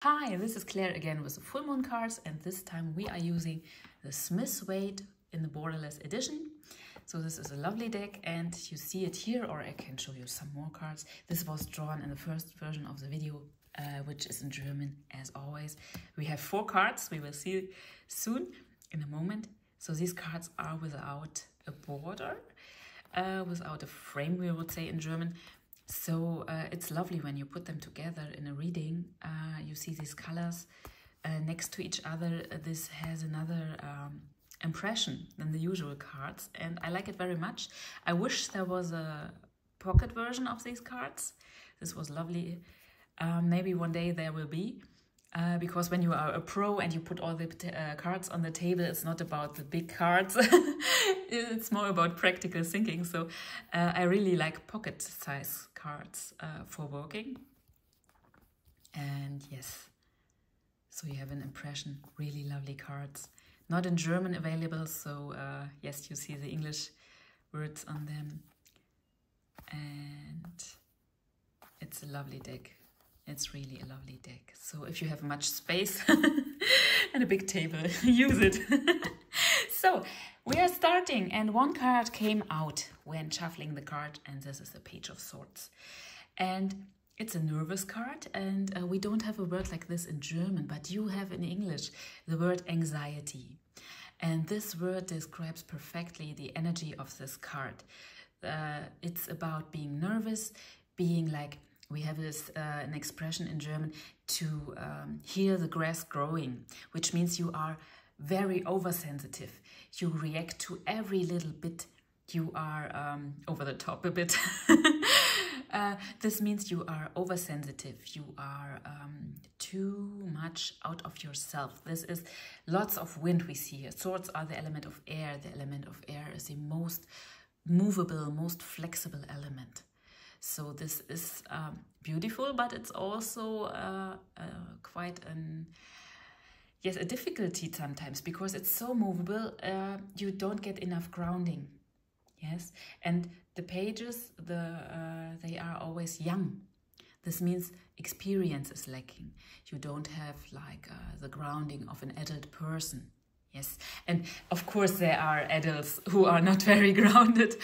Hi, this is Claire again with the full moon cards, and this time we are using the Smith Waite in the borderless edition. So this is a lovely deck and you see it here, or I can show you some more cards. This was drawn in the first version of the video, which is in German as always. We have 4 cards, we will see soon in a moment. So these cards are without a border, without a frame, we would say in German. So it's lovely when you put them together in a reading. You see these colors next to each other. This has another impression than the usual cards, and I like it very much. I wish there was a pocket version of these cards. This was lovely. Maybe one day there will be. Because when you are a pro and you put all the cards on the table, it's not about the big cards. It's more about practical thinking. So I really like pocket size cards for working. And yes, so you have an impression, really lovely cards. Not in German available, so yes, you see the English words on them. And it's a lovely deck. It's really a lovely deck. So if you have much space and a big table, use it. So we are starting, and one card came out when shuffling the card, and this is the Page of Swords. And it's a nervous card, and we don't have a word like this in German, but you have in English the word anxiety. And this word describes perfectly the energy of this card. It's about being nervous, being like, we have this an expression in German, to hear the grass growing, which means you are very oversensitive. You react to every little bit. You are over the top a bit. This means you are oversensitive. You are too much out of yourself. This is lots of wind we see here. Swords are the element of air. The element of air is the most movable, most flexible element. So this is beautiful, but it's also quite a difficulty sometimes, because it's so movable. You don't get enough grounding. Yes, and the pages, they are always young. This means experience is lacking. You don't have like the grounding of an adult person. Yes, and of course there are adults who are not very grounded.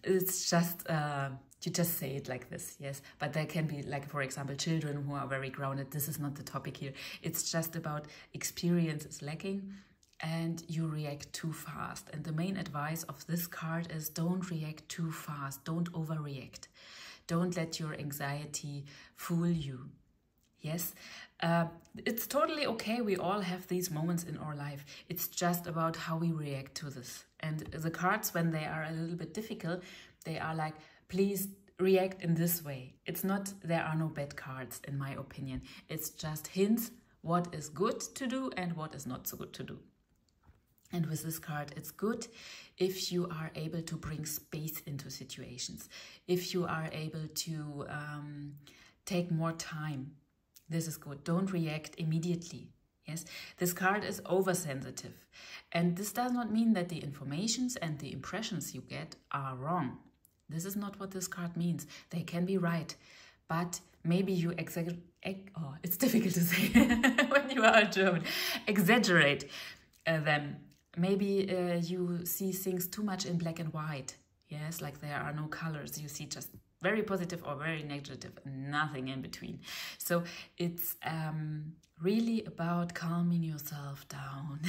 It's just you just say it like this, yes. But there can be, like, for example, children who are very grounded. This is not the topic here. It's just about experience is lacking and you react too fast. And the main advice of this card is don't react too fast. Don't overreact. Don't let your anxiety fool you. Yes, it's totally okay. We all have these moments in our life. It's just about how we react to this. And the cards, when they are a little bit difficult, they are like, please react in this way. It's not, there are no bad cards in my opinion. It's just hints what is good to do and what is not so good to do. And with this card, it's good if you are able to bring space into situations. If you are able to take more time. This is good. Don't react immediately. Yes, this card is oversensitive. And this does not mean that the informations and the impressions you get are wrong. This is not what this card means. They can be right, but maybe you it's difficult to say when you are German. Exaggerate them. Maybe you see things too much in black and white. Yes, like there are no colors. You see just very positive or very negative, nothing in between. So it's really about calming yourself down,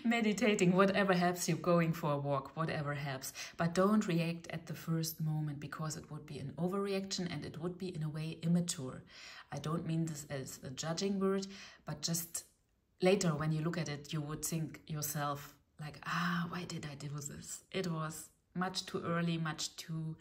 meditating, whatever helps you, going for a walk, whatever helps. But don't react at the first moment, because it would be an overreaction and it would be in a way immature. I don't mean this as a judging word, but just later when you look at it, you would think yourself like, why did I do this? It was much too early, much too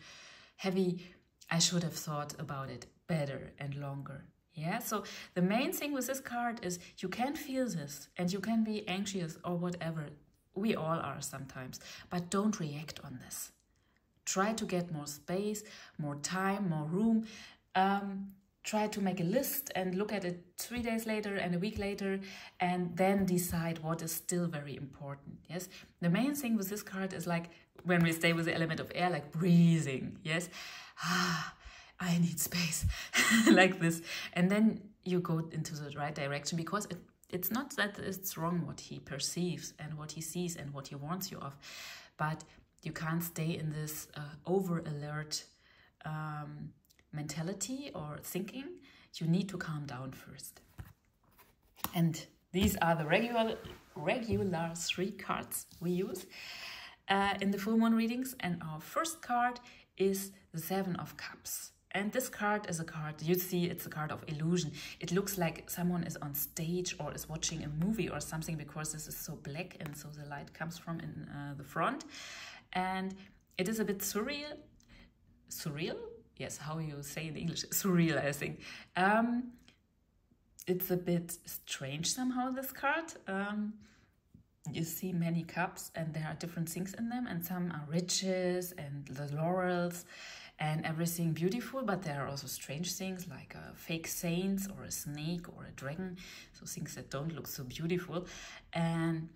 heavy. I should have thought about it better and longer. Yeah, so the main thing with this card is you can feel this and you can be anxious or whatever. We all are sometimes, but don't react on this. Try to get more space, more time, more room. Try to make a list and look at it 3 days later and a week later, and then decide what is still very important. Yes, the main thing with this card is, like, when we stay with the element of air, like breathing. Yes, I need space like this, and then you go into the right direction, because it's not that it's wrong what he perceives and what he sees and what he warns you of, but you can't stay in this over-alert mentality or thinking. You need to calm down first. And these are the regular 3 cards we use in the full moon readings. And our first card is the 7 of Cups. And this card is a card, you see, it's a card of illusion. It looks like someone is on stage or is watching a movie or something, because this is so black and so the light comes from in the front. And it is a bit surreal. Surreal? Yes, how you say in English? Surreal, I think. It's a bit strange somehow, this card. You see many cups and there are different things in them, and some are riches and the laurels and everything beautiful, but there are also strange things like fake saints or a snake or a dragon, so things that don't look so beautiful. And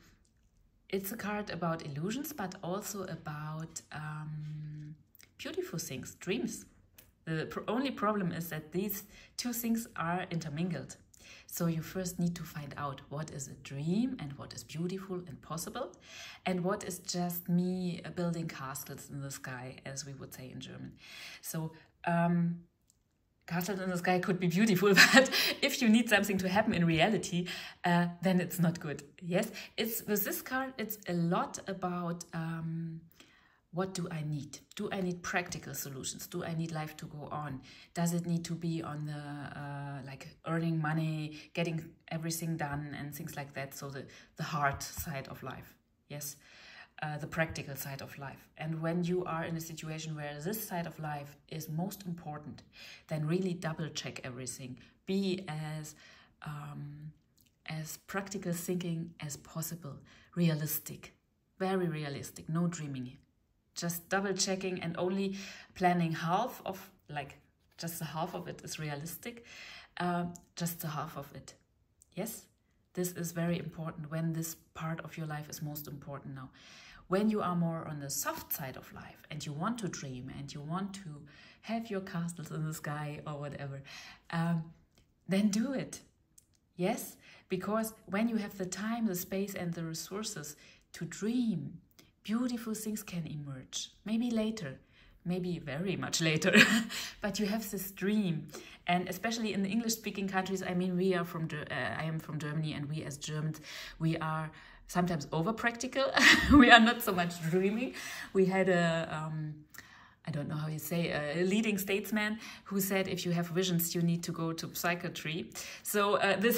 it's a card about illusions, but also about beautiful things, dreams. The only problem is that these 2 things are intermingled. So you first need to find out what is a dream and what is beautiful and possible, and what is just me building castles in the sky, as we would say in German. So castles in the sky could be beautiful, but if you need something to happen in reality, then it's not good. Yes, with this card, it's a lot about what do I need? Do I need practical solutions? Do I need life to go on? Does it need to be on the like earning money, getting everything done and things like that? So the hard side of life, yes, the practical side of life. And when you are in a situation where this side of life is most important, then really double check everything. Be as practical thinking as possible, realistic, very realistic, no dreaming. Just double checking and only planning half of, like just the half of it is realistic, just the half of it. Yes, this is very important when this part of your life is most important now. When you are more on the soft side of life and you want to dream and you want to have your castles in the sky or whatever, then do it. Yes, because when you have the time, the space and the resources to dream, beautiful things can emerge. Maybe later, maybe very much later, but you have this dream. And especially in the English-speaking countries, I mean, I am from Germany, and we as Germans, we are sometimes over-practical. We are not so much dreaming. We had I don't know how you say, a leading statesman who said, if you have visions, you need to go to psychiatry. So this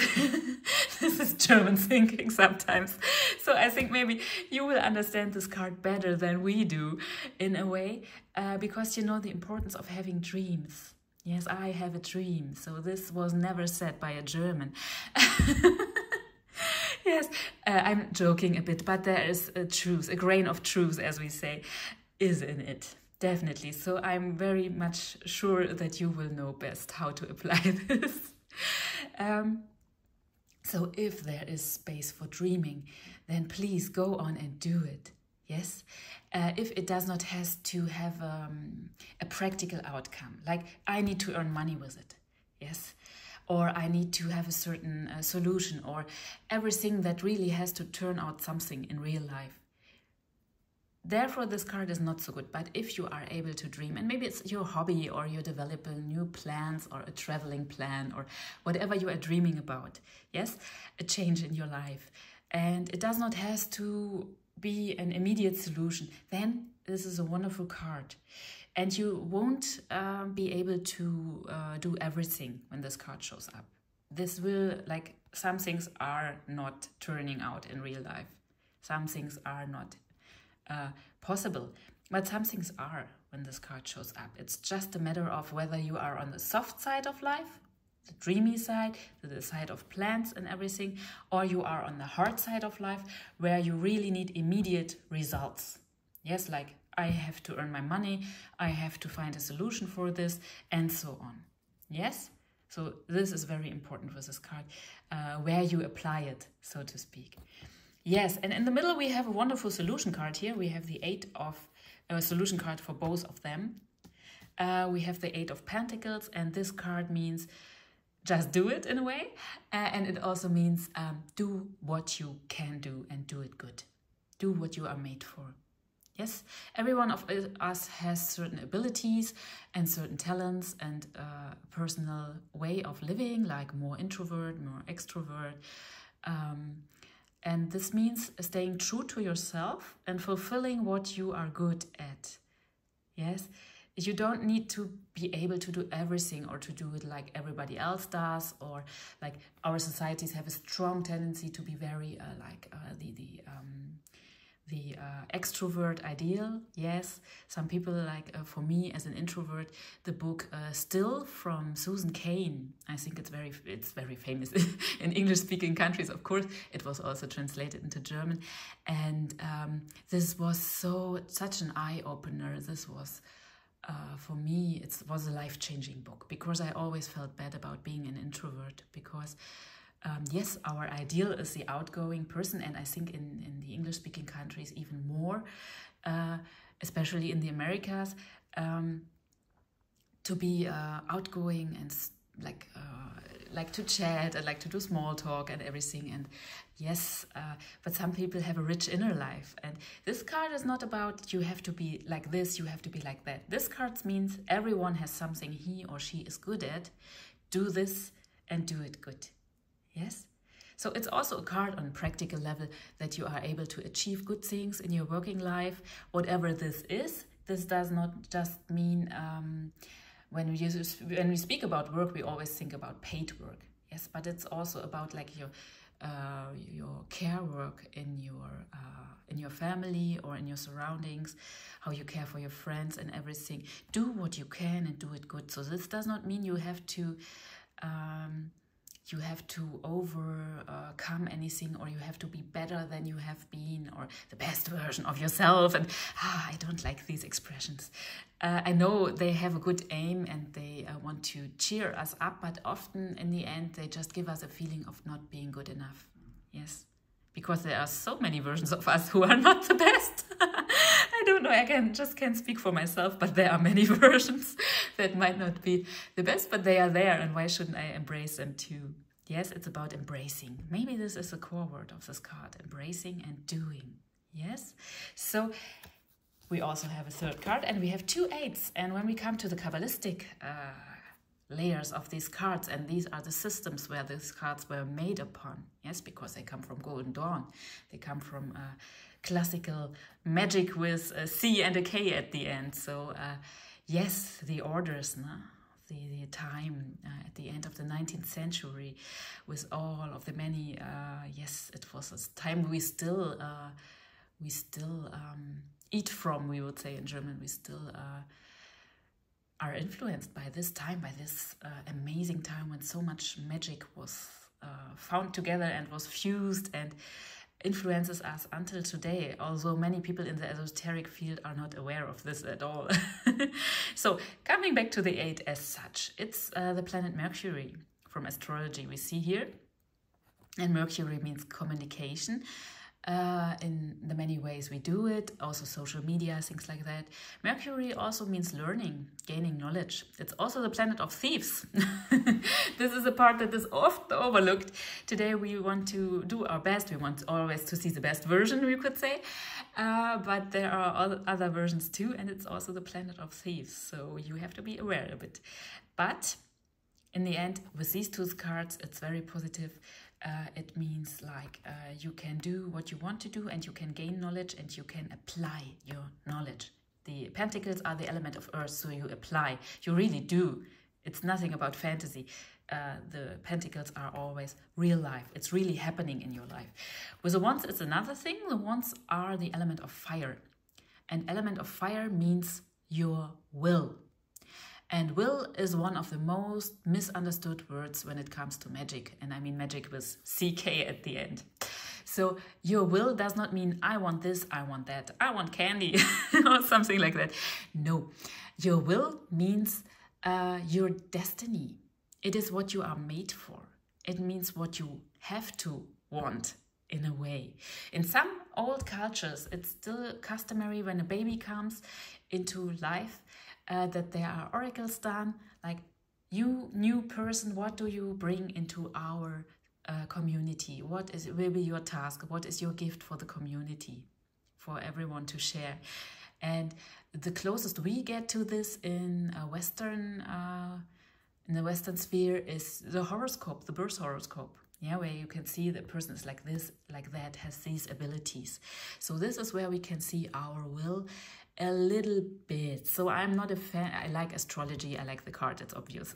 is German thinking sometimes. So I think maybe you will understand this card better than we do in a way, because you know the importance of having dreams. Yes, I have a dream. So this was never said by a German. Yes, I'm joking a bit, but there is a truth, a grain of truth, as we say, is in it. Definitely. So I'm very much sure that you will know best how to apply this. So if there is space for dreaming, then please go on and do it. Yes. If it does not have to have a practical outcome, like I need to earn money with it. Yes. Or I need to have a certain solution, or everything that really has to turn out something in real life. Therefore, this card is not so good. But if you are able to dream, and maybe it's your hobby, or you're developing new plans, or a traveling plan, or whatever you are dreaming about, yes, a change in your life, and it does not have to be an immediate solution, then this is a wonderful card. And you won't be able to do everything when this card shows up. This will, like, some things are not turning out in real life. Some things are not possible, but some things are when this card shows up. It's just a matter of whether you are on the soft side of life, the dreamy side, the side of plans and everything, or you are on the hard side of life where you really need immediate results. Yes, like I have to earn my money, I have to find a solution for this, and so on. Yes, so this is very important with this card, where you apply it, so to speak. Yes, and in the middle we have a wonderful solution card here. We have the 8 of solution card for both of them. We have the 8 of Pentacles, and this card means just do it in a way. And it also means do what you can do and do it good. Do what you are made for. Yes, every one of us has certain abilities and certain talents and a personal way of living, like more introvert, more extrovert. And this means staying true to yourself and fulfilling what you are good at. Yes, you don't need to be able to do everything or to do it like everybody else does, or like our societies have a strong tendency to be very the extrovert ideal. Yes, some people like, for me as an introvert, the book Still from Susan Cain. I think it's very famous in English-speaking countries. Of course, it was also translated into German, and this was such an eye-opener. This was for me, it was a life-changing book, because I always felt bad about being an introvert, because yes, our ideal is the outgoing person, and I think in the English-speaking countries even more, especially in the Americas, to be outgoing and like to chat and like to do small talk and everything. And yes, but some people have a rich inner life, and this card is not about you have to be like this, you have to be like that. This card means everyone has something he or she is good at. Do this and do it good. Yes, so it's also a card on a practical level that you are able to achieve good things in your working life, whatever this is. This does not just mean when we speak about work, we always think about paid work. Yes, but it's also about like your care work in your family or in your surroundings, how you care for your friends and everything. Do what you can and do it good. So this does not mean you have to overcome anything, or you have to be better than you have been, or the best version of yourself. And I don't like these expressions. I know they have a good aim and they want to cheer us up, but often in the end they just give us a feeling of not being good enough. Yes, because there are so many versions of us who are not the best. I don't know, I can't speak for myself, but there are many versions that might not be the best, but they are there, and why shouldn't I embrace them too? Yes, it's about embracing. Maybe this is the core word of this card, embracing and doing. Yes, so we also have a third card, and we have 2 8s. And when we come to the Kabbalistic layers of these cards, and these are the systems where these cards were made upon, yes, because they come from Golden Dawn, they come from classical magic with a C and a K at the end. So yes, the orders, no? The time at the end of the 19th century, with all of the many, yes, it was a time we still eat from, we would say in German. We still are influenced by this time, by this amazing time when so much magic was found together and was fused and influences us until today, although many people in the esoteric field are not aware of this at all. So coming back to the 8 as such, it's the planet Mercury from astrology we see here, and Mercury means communication. In the many ways we do it, also social media, things like that. Mercury also means learning, gaining knowledge. It's also the planet of thieves. This is a part that is often overlooked. Today we want to do our best. We want always to see the best version, we could say. But there are other versions too, and it's also the planet of thieves. So you have to be aware of it. But in the end, with these 2 cards, it's very positive. It means like you can do what you want to do, and you can gain knowledge, and you can apply your knowledge. The pentacles are the element of earth, so you apply. You really do. It's nothing about fantasy. The pentacles are always real life. It's really happening in your life. With the wands, it's another thing. The wands are the element of fire. And element of fire means your will. And will is one of the most misunderstood words when it comes to magic. And I mean magic with CK at the end. So your will does not mean I want this, I want that, I want candy or something like that. No, your will means your destiny. It is what you are made for. It means what you have to want in a way. In some old cultures, it's still customary when a baby comes into life that there are oracles done, like You, new person, what do you bring into our community? What will be your task? What is your gift for the community, for everyone to share? And the closest we get to this in the Western sphere is the horoscope, the birth horoscope. Yeah, where you can see the person is like this, like that, has these abilities. So this is where we can see our will a little bit. So I'm not a fan. I like astrology. I like the card. It's obvious.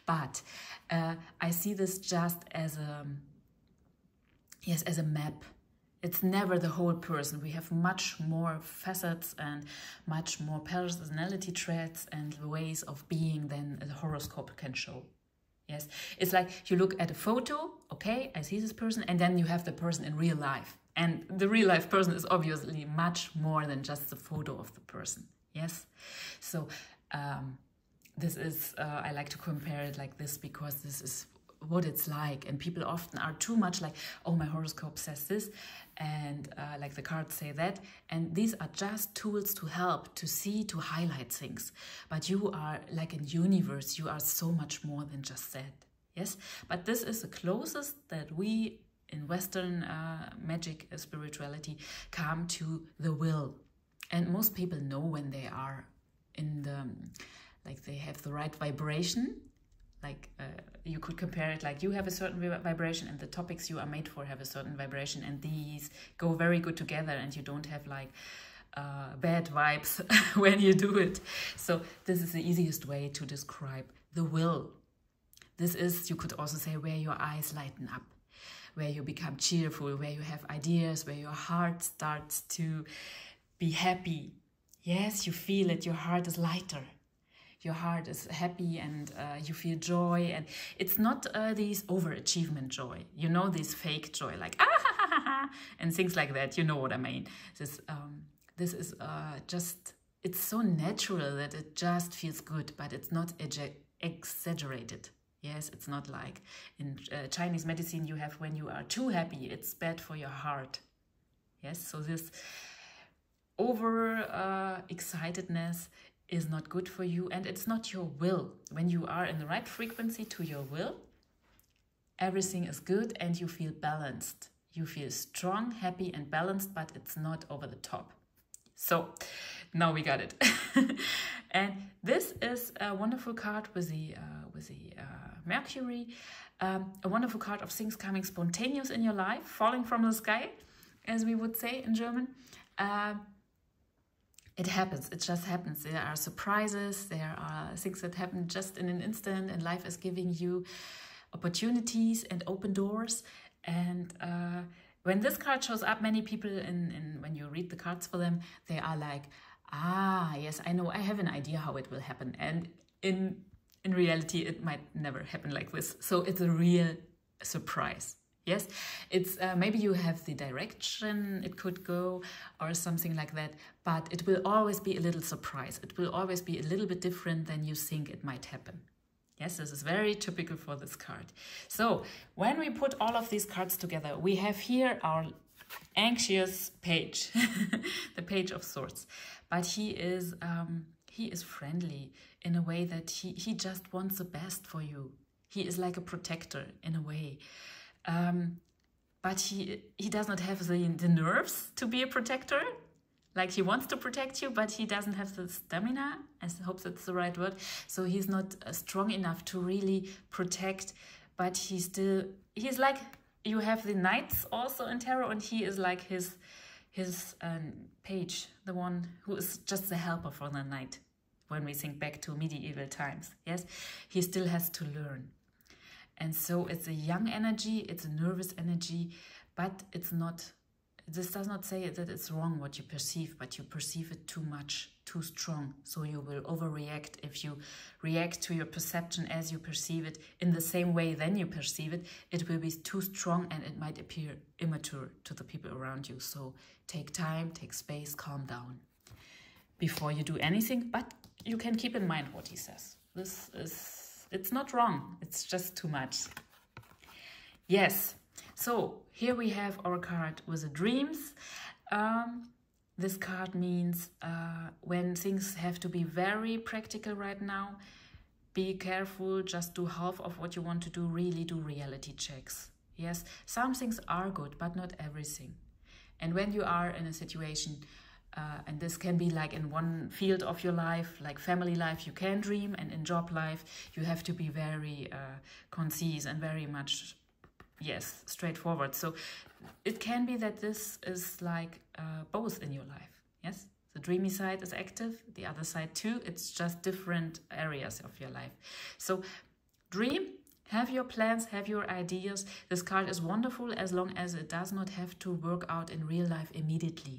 But I see this just as a, yes, as a map. It's never the whole person. We have much more facets and much more personality traits and ways of being than the horoscope can show. Yes, it's like you look at a photo, okay, I see this person, and then you have the person in real life. And the real life person is obviously much more than just the photo of the person. Yes, so this is, I like to compare it like this because this is what it's like. And people often are too much like, oh, my horoscope says this, and like the cards say that. And these are just tools to help, to see, to highlight things. But you are like in universe, you are so much more than just that. Yes, but this is the closest that we in Western magic spirituality come to the will. And most people know when they are in the, like they have the right vibration. Like you could compare it like you have a certain vibration and the topics you are made for have a certain vibration, and these go very good together, and you don't have like bad vibes when you do it. So this is the easiest way to describe the will. This is, you could also say, where your eyes lighten up, where you become cheerful, where you have ideas, where your heart starts to be happy. Yes, you feel it, your heart is lighter. Your heart is happy and you feel joy. And it's not these overachievement joy, you know, this fake joy, like, ah, ha, ha, ha, ha, and things like that. You know what I mean? This is just, it's so natural that it just feels good, but it's not exaggerated. Yes, it's not like in Chinese medicine you have when you are too happy, it's bad for your heart. Yes, so this over excitedness is not good for you, and it's not your will. When you are in the right frequency to your will, everything is good and you feel balanced. You feel strong, happy and balanced, but it's not over the top. So now we got it. And this is a wonderful card with the Mercury, a wonderful card of things coming spontaneous in your life, falling from the sky, as we would say in German. It happens, it just happens. There are surprises, there are things that happen just in an instant, and life is giving you opportunities and open doors. And when this card shows up, many people, when you read the cards for them, they are like, ah, yes, I know, I have an idea how it will happen. And in reality, it might never happen like this. So it's a real surprise. Yes, it's maybe you have the direction it could go or something like that, but it will always be a little surprise. It will always be a little bit different than you think it might happen. Yes, this is very typical for this card. So when we put all of these cards together, we have here our anxious page, the Page of Swords. But he is friendly in a way that he just wants the best for you. He is like a protector in a way. But he does not have the nerves to be a protector. Like, he wants to protect you, but he doesn't have the stamina. I hope that's the right word. So he's not strong enough to really protect, but he's like, you have the knights also in tarot, and he is like his page, the one who is just the helper for the knight. When we think back to medieval times, yes, he still has to learn. And so it's a young energy, it's a nervous energy, but it's not, this does not say that it's wrong what you perceive, but you perceive it too much, too strong. So you will overreact. If you react to your perception as you perceive it in the same way then you perceive it, it will be too strong and it might appear immature to the people around you. So take time, take space, calm down before you do anything, but you can keep in mind what he says. It's not wrong, it's just too much. Yes, so here we have our card with the dreams. This card means when things have to be very practical right now, be careful, just do half of what you want to do, really do reality checks. Yes, some things are good, but not everything. And when you are in a situation, and this can be like in one field of your life, like family life, you can dream, and in job life, you have to be very concise and very much, yes, straightforward. So it can be that this is like both in your life, yes? The dreamy side is active, the other side too. It's just different areas of your life. So dream, have your plans, have your ideas. This card is wonderful as long as it does not have to work out in real life immediately.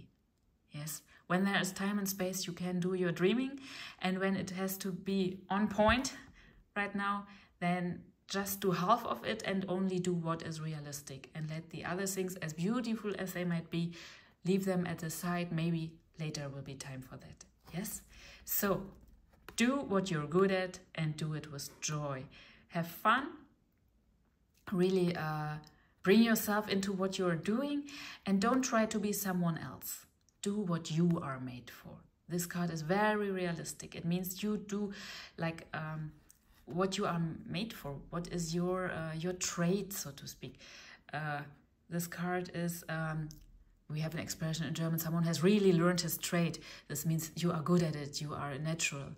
Yes, when there is time and space, you can do your dreaming. And when it has to be on point right now, then just do half of it and only do what is realistic. And let the other things, as beautiful as they might be, leave them at the side. Maybe later will be time for that. Yes? So do what you're good at and do it with joy. Have fun. Really bring yourself into what you're doing and don't try to be someone else. Do what you are made for. This card is very realistic. It means you do like what you are made for. What is your trait, so to speak. This card is, we have an expression in German, someone has really learned his trade. This means you are good at it, you are natural,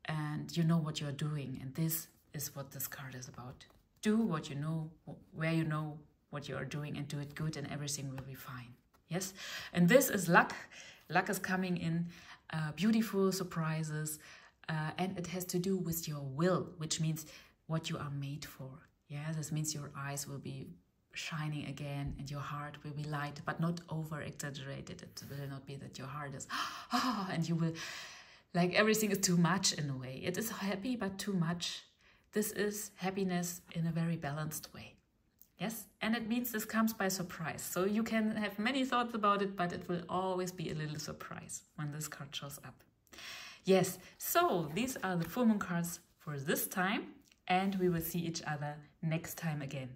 and you know what you're doing. And this is what this card is about. Do what you know, where you know what you are doing, and do it good, and everything will be fine. Yes? And this is luck. Luck is coming in, beautiful surprises, and it has to do with your will, which means what you are made for. Yeah, this means your eyes will be shining again and your heart will be light, but not over exaggerated. It will not be that your heart is and you will, like, everything is too much in a way. It is happy, but too much. This is happiness in a very balanced way. Yes, and it means this comes by surprise. So you can have many thoughts about it, but it will always be a little surprise when this card shows up. Yes, so these are the full moon cards for this time, and we will see each other next time again.